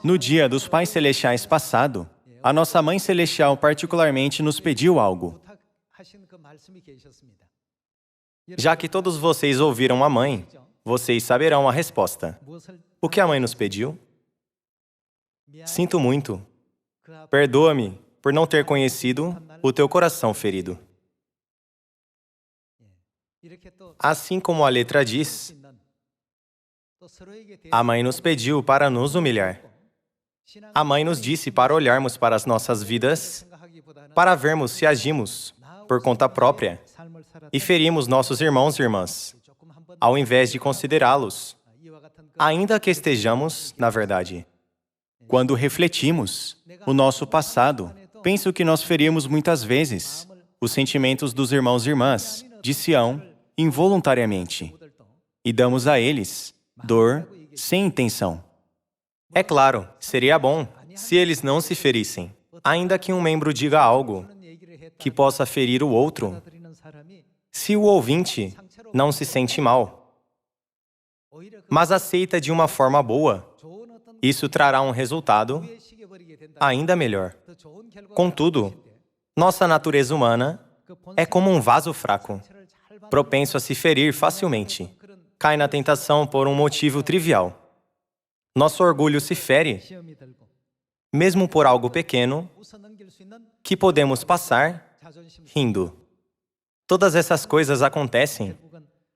No dia dos Pais Celestiais passado, a nossa Mãe Celestial particularmente nos pediu algo. Já que todos vocês ouviram a Mãe, vocês saberão a resposta. O que a Mãe nos pediu? Sinto muito. Perdoa-me por não ter conhecido o teu coração ferido. Assim como a letra diz, a Mãe nos pediu para nos humilhar. A Mãe nos disse para olharmos para as nossas vidas, para vermos se agimos por conta própria e ferimos nossos irmãos e irmãs, ao invés de considerá-los, ainda que estejamos, na verdade. Quando refletimos o nosso passado, penso que nós ferimos muitas vezes os sentimentos dos irmãos e irmãs de Sião involuntariamente e damos a eles dor sem intenção. É claro, seria bom se eles não se ferissem, ainda que um membro diga algo que possa ferir o outro, se o ouvinte não se sente mal, mas aceita de uma forma boa, isso trará um resultado ainda melhor. Contudo, nossa natureza humana é como um vaso fraco, propenso a se ferir facilmente. Cai na tentação por um motivo trivial. Nosso orgulho se fere, mesmo por algo pequeno, que podemos passar rindo. Todas essas coisas acontecem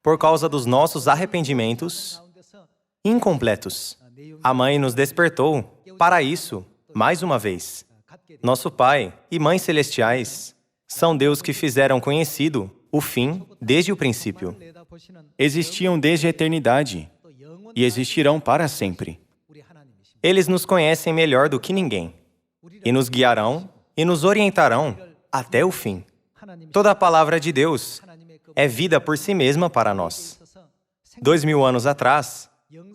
por causa dos nossos arrependimentos incompletos. A Mãe nos despertou para isso, mais uma vez. Nosso Pai e Mãe Celestiais são Deus que fizeram conhecido o fim desde o princípio. Existiam desde a eternidade e existirão para sempre. Eles nos conhecem melhor do que ninguém e nos guiarão e nos orientarão até o fim. Toda a palavra de Deus é vida por si mesma para nós. 2000 anos atrás,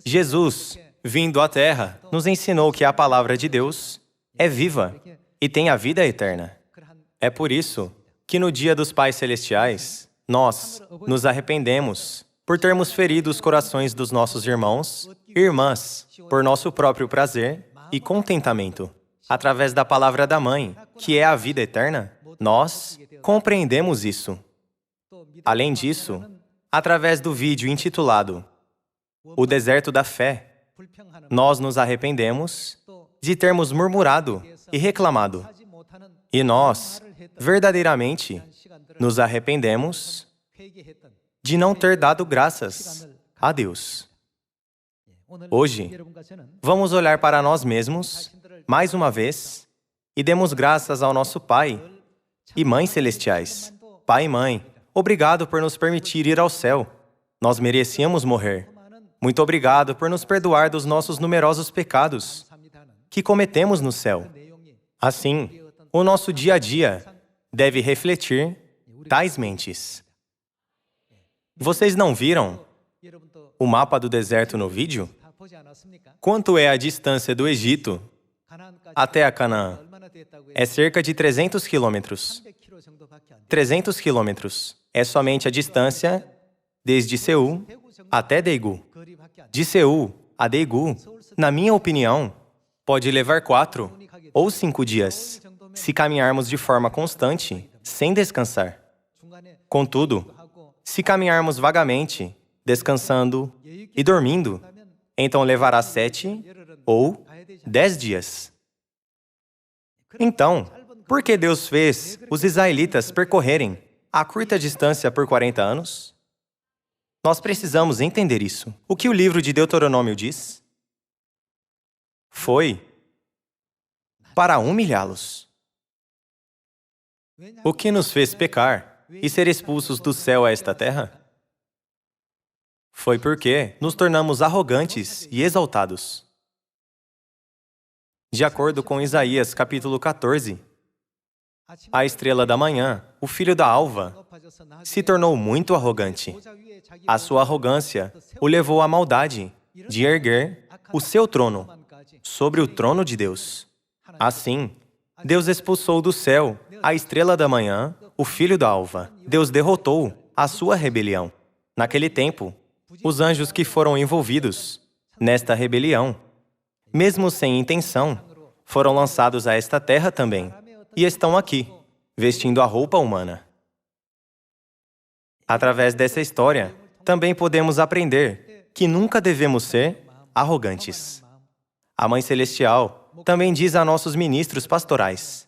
Jesus, vindo à Terra, nos ensinou que a palavra de Deus é viva e tem a vida eterna. É por isso que no dia dos Pais Celestiais, nós nos arrependemos por termos ferido os corações dos nossos irmãos e irmãs por nosso próprio prazer e contentamento. Através da palavra da Mãe, que é a vida eterna, nós compreendemos isso. Além disso, através do vídeo intitulado O Deserto da Fé, nós nos arrependemos de termos murmurado e reclamado. E nós, verdadeiramente, nos arrependemos de não ter dado graças a Deus. Hoje, vamos olhar para nós mesmos, mais uma vez, e demos graças ao nosso Pai e Mãe Celestiais. Pai e Mãe, obrigado por nos permitir ir ao céu. Nós merecíamos morrer. Muito obrigado por nos perdoar dos nossos numerosos pecados que cometemos no céu. Assim, o nosso dia a dia deve refletir tais mentes. Vocês não viram o mapa do deserto no vídeo? Quanto é a distância do Egito até a Canaã? É cerca de 300 quilômetros. 300 quilômetros é somente a distância desde Seul até Daegu. De Seul a Daegu, na minha opinião, pode levar 4 ou 5 dias, se caminharmos de forma constante, sem descansar. Contudo, se caminharmos vagamente, descansando e dormindo, então levará 7 ou 10 dias. Então, por que Deus fez os israelitas percorrerem a curta distância por 40 anos? Nós precisamos entender isso. O que o livro de Deuteronômio diz? Foi para humilhá-los. O que nos fez pecar e ser expulsos do céu a esta terra? Foi porque nos tornamos arrogantes e exaltados. De acordo com Isaías capítulo 14, a estrela da manhã, o filho da alva, se tornou muito arrogante. A sua arrogância o levou à maldade de erguer o seu trono sobre o trono de Deus. Assim, Deus expulsou do céu a estrela da manhã, o filho da alva. Deus derrotou a sua rebelião. Naquele tempo, os anjos que foram envolvidos nesta rebelião mesmo sem intenção, foram lançados a esta terra também, e estão aqui, vestindo a roupa humana. Através dessa história, também podemos aprender que nunca devemos ser arrogantes. A Mãe Celestial também diz a nossos ministros pastorais: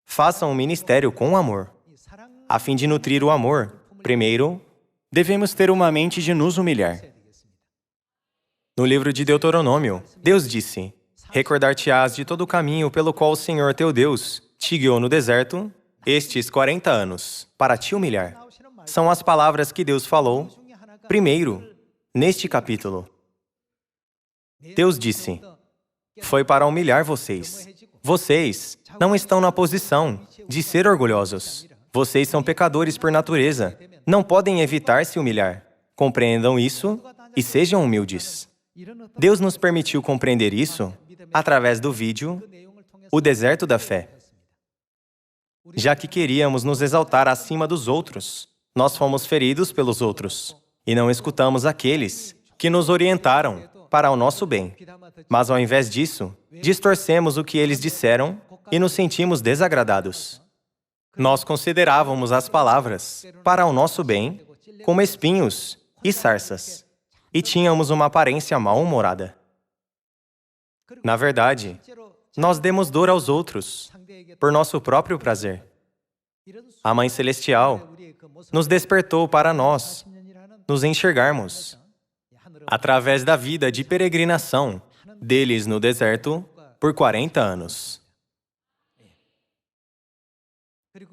façam o ministério com amor. A fim de nutrir o amor, primeiro, devemos ter uma mente de nos humilhar. No livro de Deuteronômio, Deus disse: recordar-te-ás de todo o caminho pelo qual o Senhor teu Deus te guiou no deserto, estes 40 anos, para te humilhar. São as palavras que Deus falou, primeiro, neste capítulo. Deus disse: foi para humilhar vocês. Vocês não estão na posição de ser orgulhosos. Vocês são pecadores por natureza. Não podem evitar se humilhar. Compreendam isso e sejam humildes. Deus nos permitiu compreender isso através do vídeo O Deserto da Fé. Já que queríamos nos exaltar acima dos outros, nós fomos feridos pelos outros e não escutamos aqueles que nos orientaram para o nosso bem. Mas, ao invés disso, distorcemos o que eles disseram e nos sentimos desagradados. Nós considerávamos as palavras para o nosso bem como espinhos e sarças, e tínhamos uma aparência mal-humorada. Na verdade, nós demos dor aos outros por nosso próprio prazer. A Mãe Celestial nos despertou para nós nos enxergarmos através da vida de peregrinação deles no deserto por 40 anos.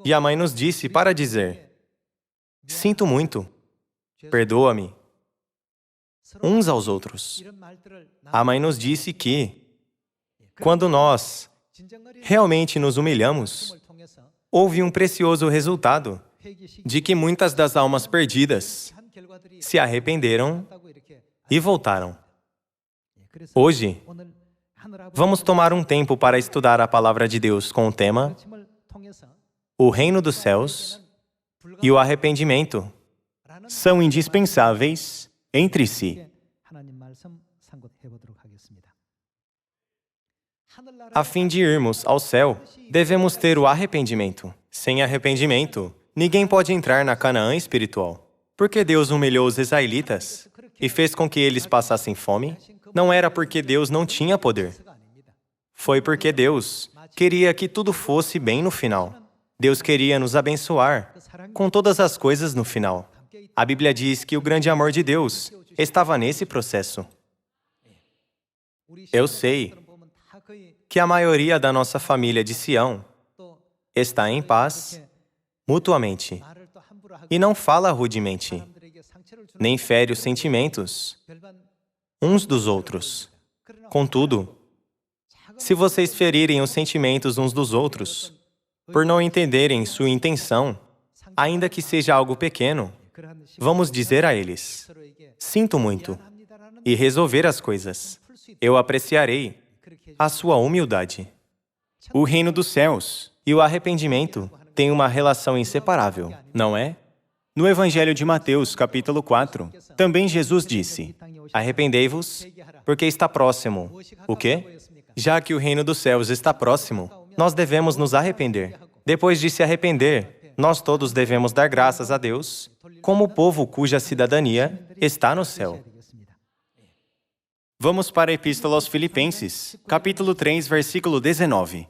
E a Mãe nos disse para dizer: sinto muito, perdoa-me, uns aos outros. A Mãe nos disse que, quando nós realmente nos humilhamos, houve um precioso resultado de que muitas das almas perdidas se arrependeram e voltaram. Hoje, vamos tomar um tempo para estudar a Palavra de Deus com o tema O Reino dos Céus e o Arrependimento são indispensáveis entre si. A fim de irmos ao céu, devemos ter o arrependimento. Sem arrependimento, ninguém pode entrar na Canaã espiritual. Porque Deus humilhou os israelitas e fez com que eles passassem fome, não era porque Deus não tinha poder. Foi porque Deus queria que tudo fosse bem no final. Deus queria nos abençoar com todas as coisas no final. A Bíblia diz que o grande amor de Deus estava nesse processo. Eu sei que a maioria da nossa família de Sião está em paz mutuamente e não fala rudemente, nem fere os sentimentos uns dos outros. Contudo, se vocês ferirem os sentimentos uns dos outros, por não entenderem sua intenção, ainda que seja algo pequeno, vamos dizer a eles: sinto muito, e resolver as coisas. Eu apreciarei a sua humildade. O reino dos céus e o arrependimento têm uma relação inseparável, não é? No Evangelho de Mateus, capítulo 4, também Jesus disse: arrependei-vos, porque está próximo. O quê? Já que o reino dos céus está próximo, nós devemos nos arrepender. Depois de se arrepender, nós todos devemos dar graças a Deus, como o povo cuja cidadania está no céu. Vamos para a Epístola aos Filipenses, capítulo 3, versículo 19.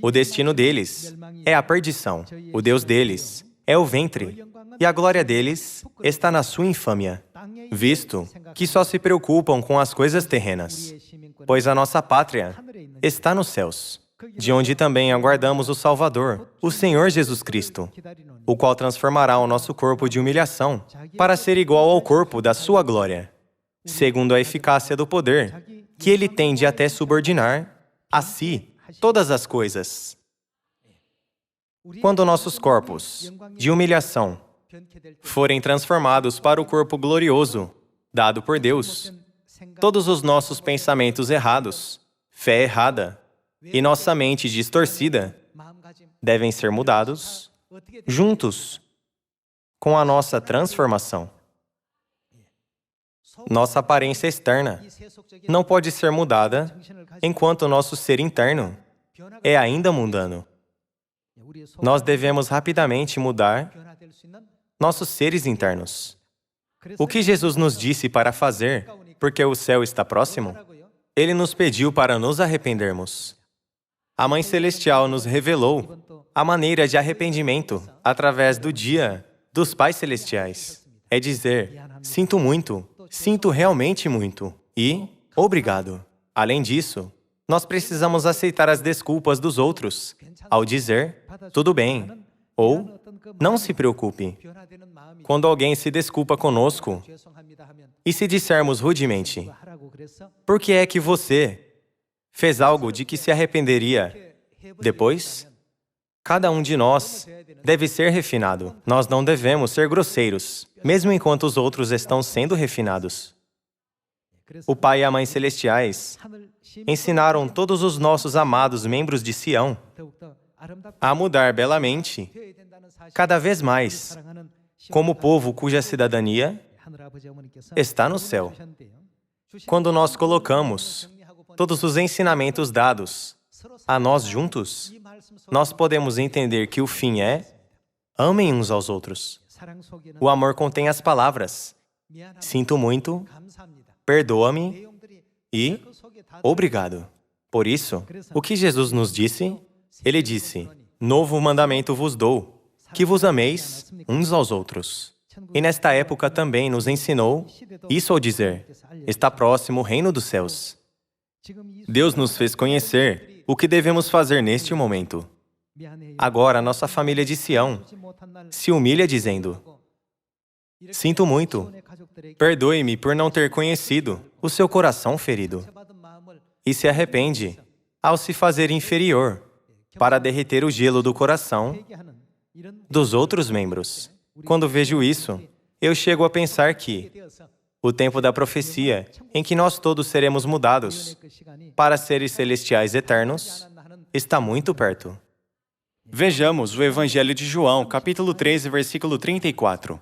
O destino deles é a perdição, o Deus deles é o ventre, e a glória deles está na sua infâmia, visto que só se preocupam com as coisas terrenas. Pois a nossa pátria está nos céus, de onde também aguardamos o Salvador, o Senhor Jesus Cristo, o qual transformará o nosso corpo de humilhação para ser igual ao corpo da sua glória, segundo a eficácia do poder, que Ele tem de até subordinar a si todas as coisas. Quando nossos corpos de humilhação forem transformados para o corpo glorioso dado por Deus, todos os nossos pensamentos errados, fé errada e nossa mente distorcida devem ser mudados juntos com a nossa transformação. Nossa aparência externa não pode ser mudada enquanto o nosso ser interno é ainda mundano. Nós devemos rapidamente mudar nossos seres internos. O que Jesus nos disse para fazer, porque o céu está próximo? Ele nos pediu para nos arrependermos. A Mãe Celestial nos revelou a maneira de arrependimento através do dia dos Pais Celestiais. É dizer, sinto muito, sinto realmente muito e obrigado. Além disso, nós precisamos aceitar as desculpas dos outros ao dizer, tudo bem, ou não se preocupe. Quando alguém se desculpa conosco, e se dissermos rudemente, por que é que você fez algo de que se arrependeria depois? Cada um de nós deve ser refinado. Nós não devemos ser grosseiros, mesmo enquanto os outros estão sendo refinados. O Pai e a Mãe Celestiais ensinaram todos os nossos amados membros de Sião a mudar belamente, cada vez mais, como povo cuja cidadania está no céu. Quando nós colocamos todos os ensinamentos dados a nós juntos, nós podemos entender que o fim é amem uns aos outros. O amor contém as palavras sinto muito, perdoa-me e obrigado. Por isso, o que Jesus nos disse? Ele disse, novo mandamento vos dou, que vos ameis uns aos outros. E nesta época também nos ensinou isso ao dizer, está próximo o reino dos céus. Deus nos fez conhecer o que devemos fazer neste momento. Agora, nossa família de Sião se humilha dizendo, sinto muito, perdoe-me por não ter conhecido o seu coração ferido. E se arrepende ao se fazer inferior para derreter o gelo do coração dos outros membros. Quando vejo isso, eu chego a pensar que o tempo da profecia, em que nós todos seremos mudados para seres celestiais eternos, está muito perto. Vejamos o Evangelho de João, capítulo 13, versículo 34.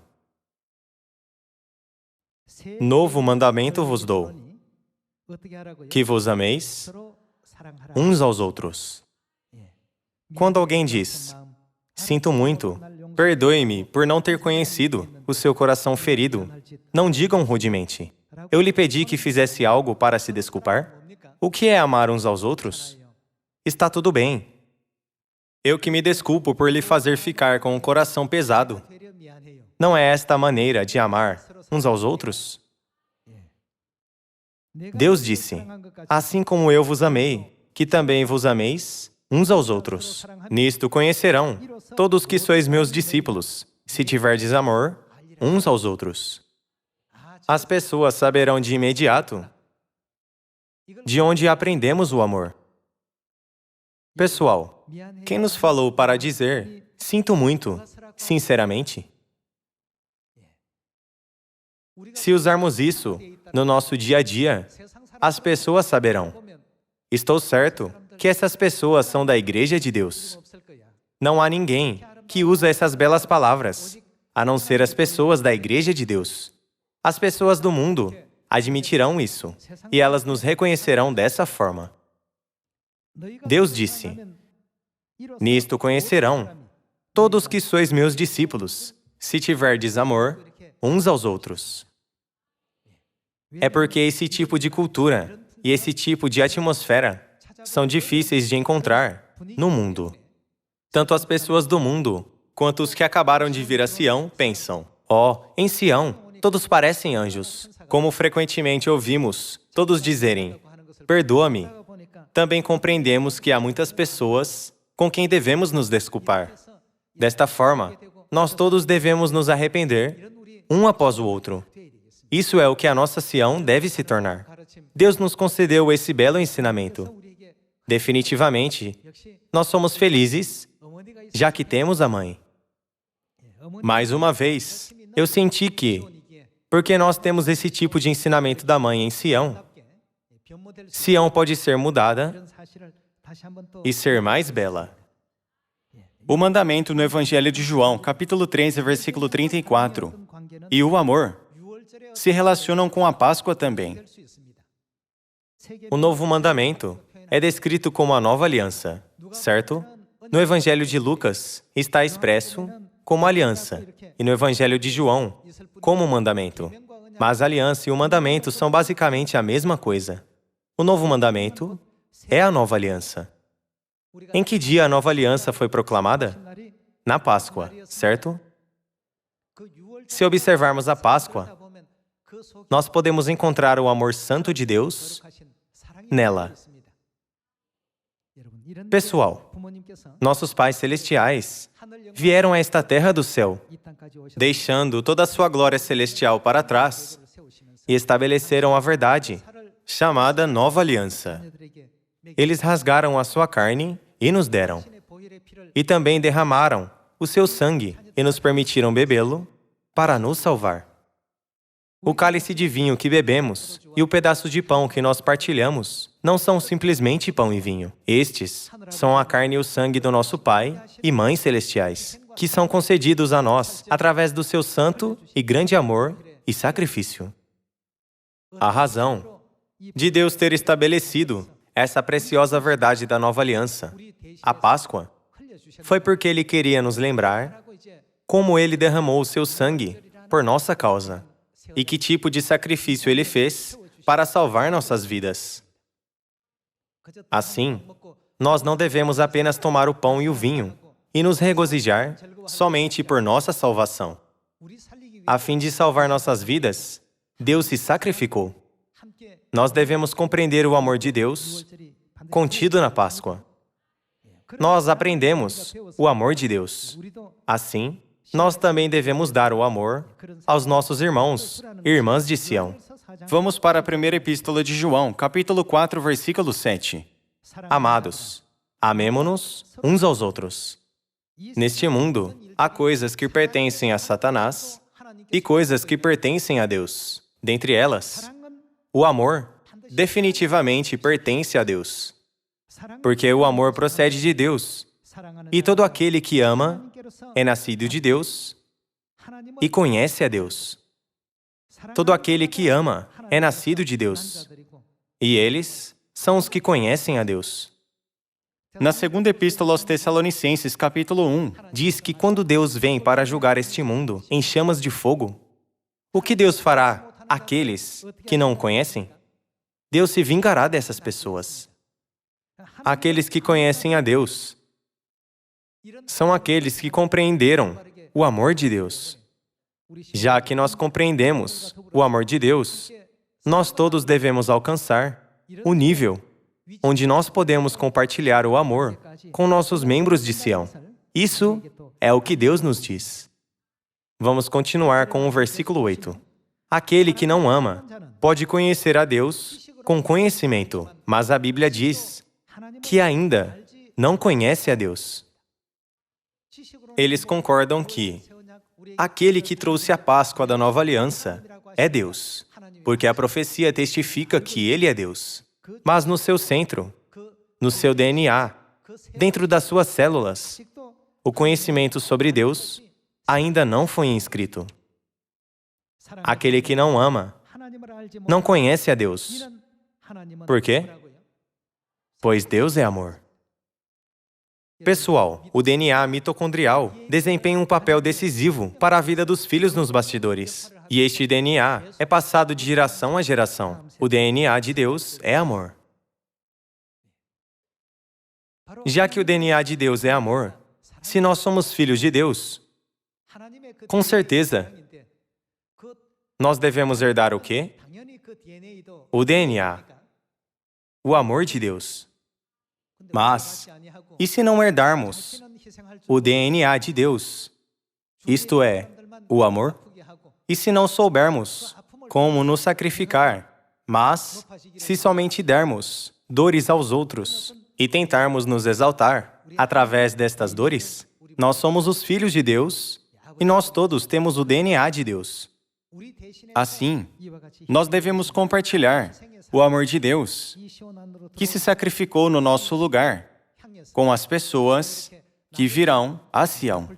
Novo mandamento vos dou, que vos ameis uns aos outros. Quando alguém diz, sinto muito, perdoe-me por não ter conhecido o seu coração ferido, não digam rudemente, eu lhe pedi que fizesse algo para se desculpar? O que é amar uns aos outros? Está tudo bem. Eu que me desculpo por lhe fazer ficar com o coração pesado. Não é esta a maneira de amar uns aos outros? Deus disse, assim como eu vos amei, que também vos ameis uns aos outros. Nisto conhecerão todos que sois meus discípulos, se tiverdes amor uns aos outros. As pessoas saberão de imediato de onde aprendemos o amor. Pessoal, quem nos falou para dizer, sinto muito, sinceramente? Se usarmos isso no nosso dia a dia, as pessoas saberão. Estou certo que essas pessoas são da Igreja de Deus. Não há ninguém que usa essas belas palavras, a não ser as pessoas da Igreja de Deus. As pessoas do mundo admitirão isso, e elas nos reconhecerão dessa forma. Deus disse, nisto conhecerão todos que sois meus discípulos, se tiverdes amor uns aos outros. É porque esse tipo de cultura e esse tipo de atmosfera são difíceis de encontrar no mundo. Tanto as pessoas do mundo quanto os que acabaram de vir a Sião pensam, em Sião, todos parecem anjos. Como frequentemente ouvimos todos dizerem, perdoa-me. Também compreendemos que há muitas pessoas com quem devemos nos desculpar. Desta forma, nós todos devemos nos arrepender, um após o outro. Isso é o que a nossa Sião deve se tornar. Deus nos concedeu esse belo ensinamento. Definitivamente, nós somos felizes, já que temos a Mãe. Mais uma vez, eu senti que, porque nós temos esse tipo de ensinamento da Mãe em Sião, Sião pode ser mudada e ser mais bela. O mandamento no Evangelho de João, capítulo 13, versículo 34, e o amor se relacionam com a Páscoa também. O novo mandamento é descrito como a nova aliança, certo? No Evangelho de Lucas está expresso como aliança, e no Evangelho de João, como mandamento. Mas a aliança e o mandamento são basicamente a mesma coisa. O novo mandamento é a nova aliança. Em que dia a nova aliança foi proclamada? Na Páscoa, certo? Se observarmos a Páscoa, nós podemos encontrar o amor santo de Deus nela. Pessoal, nossos pais celestiais vieram a esta terra do céu, deixando toda a sua glória celestial para trás, e estabeleceram a verdade, chamada Nova Aliança. Eles rasgaram a sua carne e nos deram. E também derramaram o seu sangue e nos permitiram bebê-lo para nos salvar. O cálice de vinho que bebemos e o pedaço de pão que nós partilhamos não são simplesmente pão e vinho. Estes são a carne e o sangue do nosso Pai e Mãe celestiais, que são concedidos a nós através do seu santo e grande amor e sacrifício. A razão de Deus ter estabelecido essa preciosa verdade da nova aliança, a Páscoa, foi porque Ele queria nos lembrar como Ele derramou o seu sangue por nossa causa e que tipo de sacrifício Ele fez para salvar nossas vidas. Assim, nós não devemos apenas tomar o pão e o vinho e nos regozijar somente por nossa salvação. A fim de salvar nossas vidas, Deus se sacrificou. Nós devemos compreender o amor de Deus contido na Páscoa. Nós aprendemos o amor de Deus. Assim, nós também devemos dar o amor aos nossos irmãos e irmãs de Sião. Vamos para a primeira epístola de João, capítulo 4, versículo 7. Amados, amemo-nos uns aos outros. Neste mundo, há coisas que pertencem a Satanás e coisas que pertencem a Deus. Dentre elas, o amor definitivamente pertence a Deus, porque o amor procede de Deus, e todo aquele que ama é nascido de Deus e conhece a Deus. Todo aquele que ama é nascido de Deus, e eles são os que conhecem a Deus. Na segunda epístola aos Tessalonicenses, capítulo 1, diz que quando Deus vem para julgar este mundo em chamas de fogo, o que Deus fará àqueles que não o conhecem? Deus se vingará dessas pessoas. Aqueles que conhecem a Deus são aqueles que compreenderam o amor de Deus. Já que nós compreendemos o amor de Deus, nós todos devemos alcançar o nível onde nós podemos compartilhar o amor com nossos membros de Sião. Isso é o que Deus nos diz. Vamos continuar com o versículo 8. Aquele que não ama pode conhecer a Deus com conhecimento, mas a Bíblia diz que ainda não conhece a Deus. Eles concordam que aquele que trouxe a Páscoa da nova aliança é Deus, porque a profecia testifica que Ele é Deus. Mas no seu centro, no seu DNA, dentro das suas células, o conhecimento sobre Deus ainda não foi inscrito. Aquele que não ama não conhece a Deus. Por quê? Pois Deus é amor. Pessoal, o DNA mitocondrial desempenha um papel decisivo para a vida dos filhos nos bastidores. E este DNA é passado de geração a geração. O DNA de Deus é amor. Já que o DNA de Deus é amor, se nós somos filhos de Deus, com certeza, nós devemos herdar o quê? O DNA, o amor de Deus. Mas, e se não herdarmos o DNA de Deus, isto é, o amor? E se não soubermos como nos sacrificar, mas se somente dermos dores aos outros e tentarmos nos exaltar através destas dores, nós somos os filhos de Deus e nós todos temos o DNA de Deus. Assim, nós devemos compartilhar o amor de Deus, que se sacrificou no nosso lugar, com as pessoas que virão a Sião.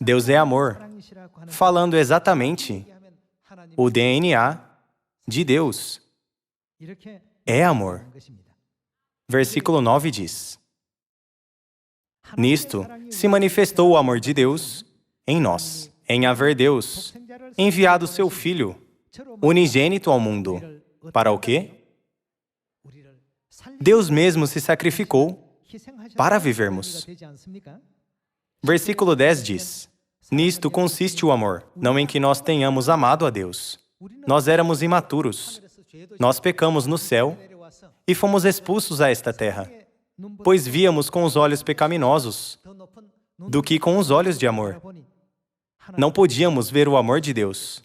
Deus é amor, falando exatamente o DNA de Deus é amor. Versículo 9 diz: Nisto se manifestou o amor de Deus em nós, em haver Deus enviado seu Filho unigênito ao mundo. Para o quê? Deus mesmo se sacrificou para vivermos. Versículo 10 diz: Nisto consiste o amor, não em que nós tenhamos amado a Deus. Nós éramos imaturos. Nós pecamos no céu e fomos expulsos a esta terra, pois víamos com os olhos pecaminosos do que com os olhos de amor. Não podíamos ver o amor de Deus.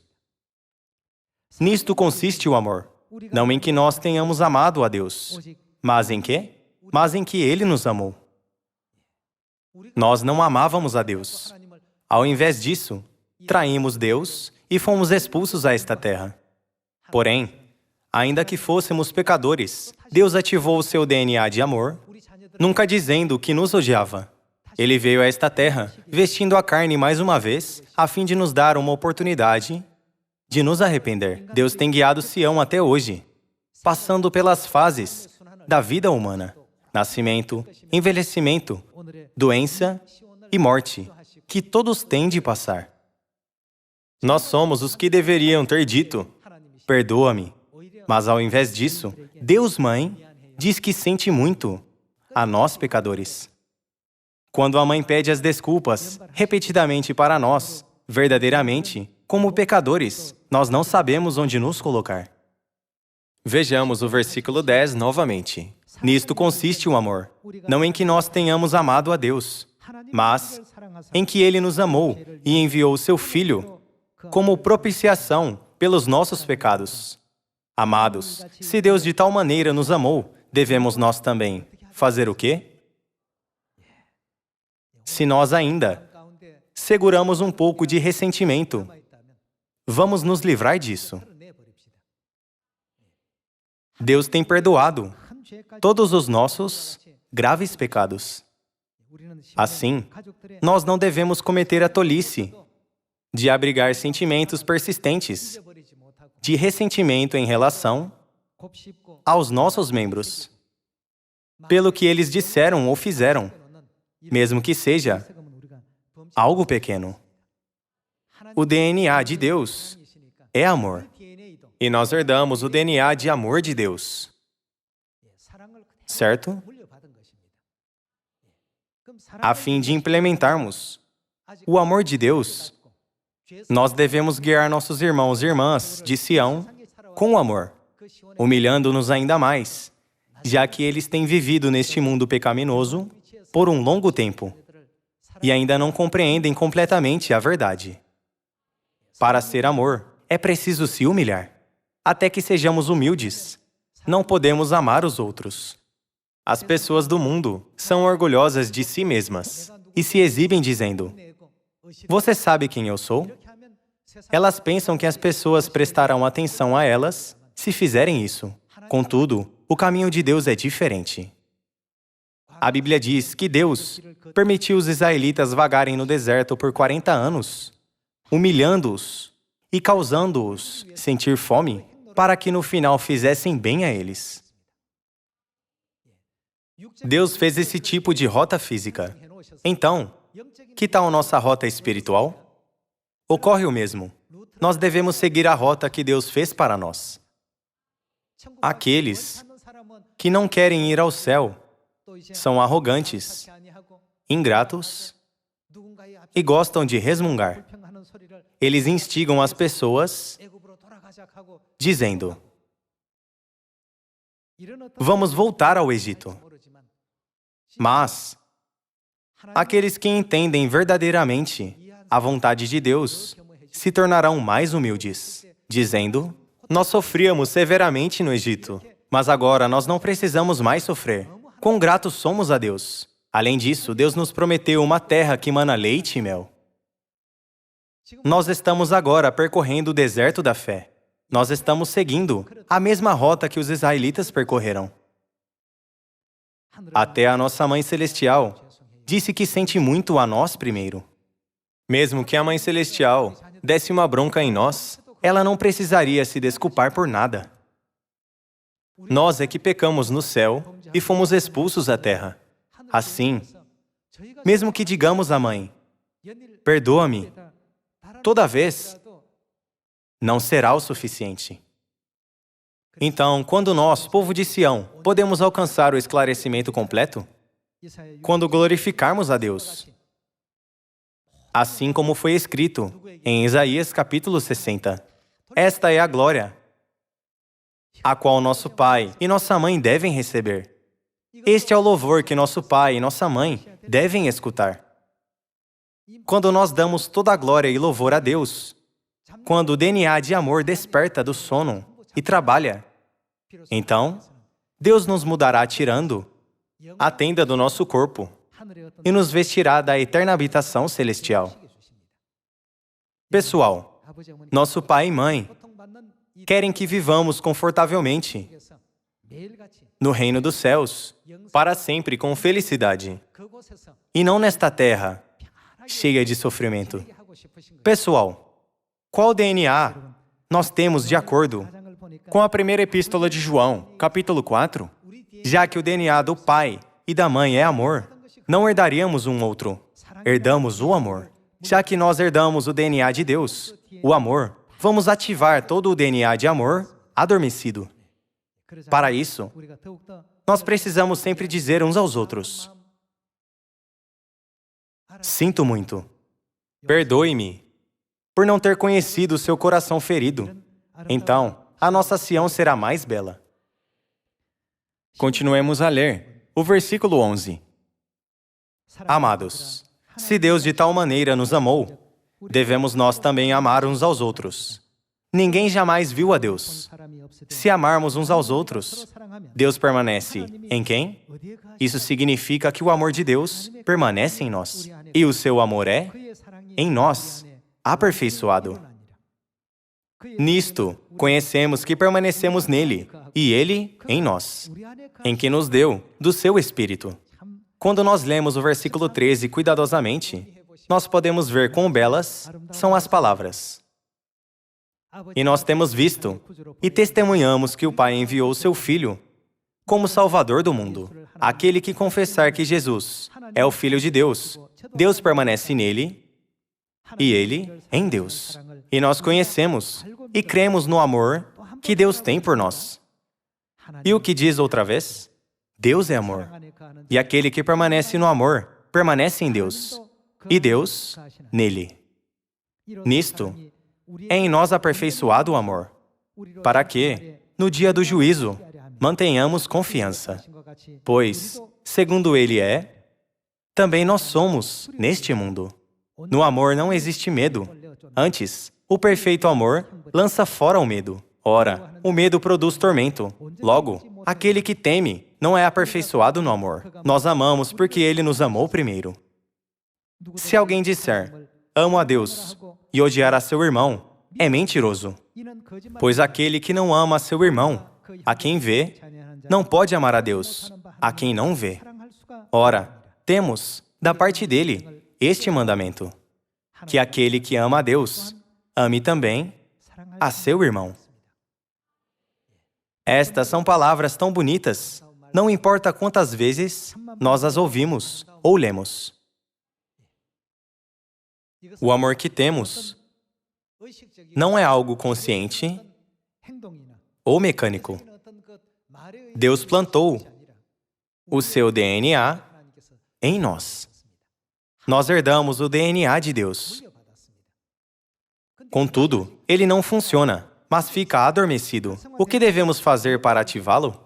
Nisto consiste o amor, não em que nós tenhamos amado a Deus, mas em quê? Mas em que Ele nos amou. Nós não amávamos a Deus. Ao invés disso, traímos Deus e fomos expulsos a esta terra. Porém, ainda que fôssemos pecadores, Deus ativou o seu DNA de amor, nunca dizendo que nos odiava. Ele veio a esta terra, vestindo a carne mais uma vez, a fim de nos dar uma oportunidade de nos arrepender. Deus tem guiado Sião até hoje, passando pelas fases da vida humana: nascimento, envelhecimento, doença e morte, que todos têm de passar. Nós somos os que deveriam ter dito: perdoa-me. Mas ao invés disso, Deus Mãe diz que sente muito a nós pecadores. Quando a mãe pede as desculpas repetidamente para nós, verdadeiramente, como pecadores, nós não sabemos onde nos colocar. Vejamos o versículo 10 novamente. Nisto consiste o amor, não em que nós tenhamos amado a Deus, mas em que Ele nos amou e enviou o seu Filho como propiciação pelos nossos pecados. Amados, se Deus de tal maneira nos amou, devemos nós também fazer o quê? Se nós ainda seguramos um pouco de ressentimento, vamos nos livrar disso. Deus tem perdoado todos os nossos graves pecados. Assim, nós não devemos cometer a tolice de abrigar sentimentos persistentes de ressentimento em relação aos nossos membros, pelo que eles disseram ou fizeram, mesmo que seja algo pequeno. O DNA de Deus é amor, e nós herdamos o DNA de amor de Deus, certo? A fim de implementarmos o amor de Deus, nós devemos guiar nossos irmãos e irmãs de Sião com amor, humilhando-nos ainda mais, já que eles têm vivido neste mundo pecaminoso por um longo tempo e ainda não compreendem completamente a verdade. Para ser amor, é preciso se humilhar, até que sejamos humildes. Não podemos amar os outros. As pessoas do mundo são orgulhosas de si mesmas e se exibem dizendo: você sabe quem eu sou? Elas pensam que as pessoas prestarão atenção a elas se fizerem isso. Contudo, o caminho de Deus é diferente. A Bíblia diz que Deus permitiu os israelitas vagarem no deserto por 40 anos, humilhando-os e causando-os sentir fome, para que no final fizessem bem a eles. Deus fez esse tipo de rota física. Então, que tal nossa rota espiritual? Ocorre o mesmo. Nós devemos seguir a rota que Deus fez para nós. Aqueles que não querem ir ao céu são arrogantes, ingratos e gostam de resmungar. Eles instigam as pessoas dizendo: vamos voltar ao Egito. Mas aqueles que entendem verdadeiramente a vontade de Deus se tornarão mais humildes, dizendo: nós sofríamos severamente no Egito, mas agora nós não precisamos mais sofrer. Quão gratos somos a Deus! Além disso, Deus nos prometeu uma terra que mana leite e mel. Nós estamos agora percorrendo o deserto da fé. Nós estamos seguindo a mesma rota que os israelitas percorreram. Até a nossa Mãe Celestial disse que sente muito a nós primeiro. Mesmo que a Mãe Celestial desse uma bronca em nós, ela não precisaria se desculpar por nada. Nós é que pecamos no céu e fomos expulsos da terra. Assim, mesmo que digamos à Mãe, perdoa-me, toda vez, não será o suficiente. Então, quando nós, povo de Sião, podemos alcançar o esclarecimento completo? Quando glorificarmos a Deus. Assim como foi escrito em Isaías capítulo 60. Esta é a glória, a qual nosso Pai e nossa Mãe devem receber. Este é o louvor que nosso Pai e nossa Mãe devem escutar. Quando nós damos toda a glória e louvor a Deus, quando o DNA de amor desperta do sono e trabalha, então, Deus nos mudará tirando a tenda do nosso corpo e nos vestirá da eterna habitação celestial. Pessoal, nosso pai e mãe querem que vivamos confortavelmente no reino dos céus, para sempre com felicidade, e não nesta terra cheia de sofrimento. Pessoal, qual DNA nós temos de acordo com a primeira epístola de João, capítulo 4? Já que o DNA do pai e da mãe é amor, não herdaríamos um outro, herdamos o amor. Já que nós herdamos o DNA de Deus, o amor, vamos ativar todo o DNA de amor adormecido. Para isso, nós precisamos sempre dizer uns aos outros: sinto muito. Perdoe-me por não ter conhecido o seu coração ferido. Então, a nossa Sião será mais bela. Continuemos a ler o versículo 11. Amados, se Deus de tal maneira nos amou, devemos nós também amar uns aos outros. Ninguém jamais viu a Deus. Se amarmos uns aos outros, Deus permanece em quem? Isso significa que o amor de Deus permanece em nós. E o seu amor é, em nós, aperfeiçoado. Nisto, conhecemos que permanecemos nele, e ele em nós, em que nos deu do seu Espírito. Quando nós lemos o versículo 13 cuidadosamente, nós podemos ver quão belas são as palavras. E nós temos visto e testemunhamos que o Pai enviou o seu Filho como Salvador do mundo. Aquele que confessar que Jesus é o Filho de Deus, Deus permanece nele e ele em Deus. E nós conhecemos e cremos no amor que Deus tem por nós. E o que diz outra vez? Deus é amor. E aquele que permanece no amor, permanece em Deus. E Deus, nele. Nisto, é em nós aperfeiçoado o amor, para que, no dia do juízo, mantenhamos confiança. Pois, segundo ele é, também nós somos neste mundo. No amor não existe medo. Antes, o perfeito amor lança fora o medo. Ora, o medo produz tormento. Logo, aquele que teme não é aperfeiçoado no amor. Nós amamos porque ele nos amou primeiro. Se alguém disser, amo a Deus, e odiar a seu irmão, é mentiroso. Pois aquele que não ama a seu irmão, a quem vê, não pode amar a Deus, a quem não vê. Ora, temos, da parte dele, este mandamento, que aquele que ama a Deus, ame também a seu irmão. Estas são palavras tão bonitas, não importa quantas vezes nós as ouvimos ou lemos. O amor que temos não é algo consciente ou mecânico. Deus plantou o seu DNA em nós. Nós herdamos o DNA de Deus. Contudo, ele não funciona, mas fica adormecido. O que devemos fazer para ativá-lo?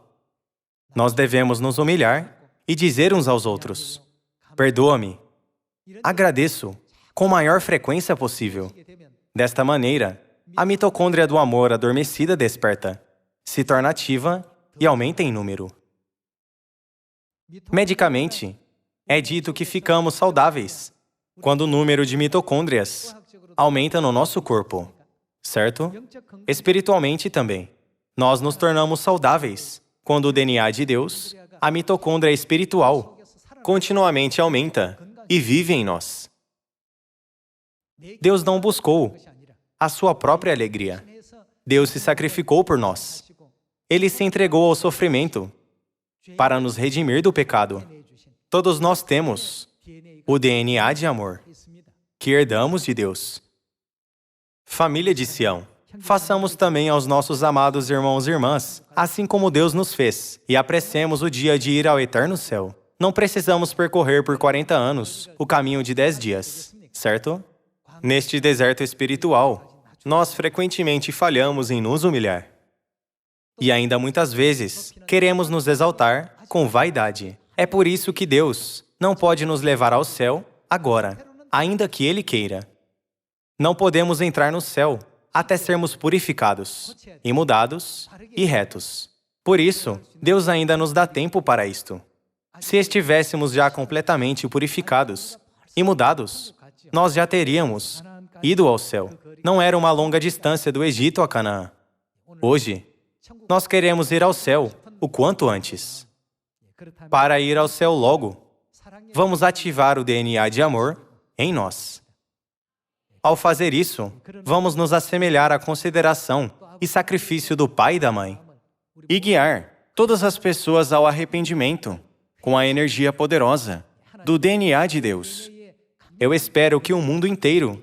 Nós devemos nos humilhar e dizer uns aos outros: perdoa-me, agradeço, com maior frequência possível. Desta maneira, a mitocôndria do amor adormecida desperta, se torna ativa e aumenta em número. Medicamente, é dito que ficamos saudáveis quando o número de mitocôndrias aumenta no nosso corpo, certo? Espiritualmente também. Nós nos tornamos saudáveis quando o DNA de Deus, a mitocôndria espiritual, continuamente aumenta e vive em nós. Deus não buscou a sua própria alegria. Deus se sacrificou por nós. Ele se entregou ao sofrimento para nos redimir do pecado. Todos nós temos o DNA de amor que herdamos de Deus. Família de Sião, façamos também aos nossos amados irmãos e irmãs, assim como Deus nos fez, e apressemos o dia de ir ao eterno céu. Não precisamos percorrer por 40 anos o caminho de 10 dias, certo? Neste deserto espiritual, nós frequentemente falhamos em nos humilhar. E ainda muitas vezes, queremos nos exaltar com vaidade. É por isso que Deus não pode nos levar ao céu agora, ainda que Ele queira. Não podemos entrar no céu até sermos purificados, e mudados e retos. Por isso, Deus ainda nos dá tempo para isto. Se estivéssemos já completamente purificados e mudados, nós já teríamos ido ao céu. Não era uma longa distância do Egito a Canaã. Hoje, nós queremos ir ao céu o quanto antes. Para ir ao céu logo, vamos ativar o DNA de amor em nós. Ao fazer isso, vamos nos assemelhar à consideração e sacrifício do pai e da mãe, e guiar todas as pessoas ao arrependimento com a energia poderosa do DNA de Deus. Eu espero que o mundo inteiro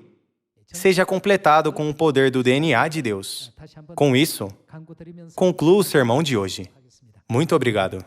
seja completado com o poder do DNA de Deus. Com isso, concluo o sermão de hoje. Muito obrigado.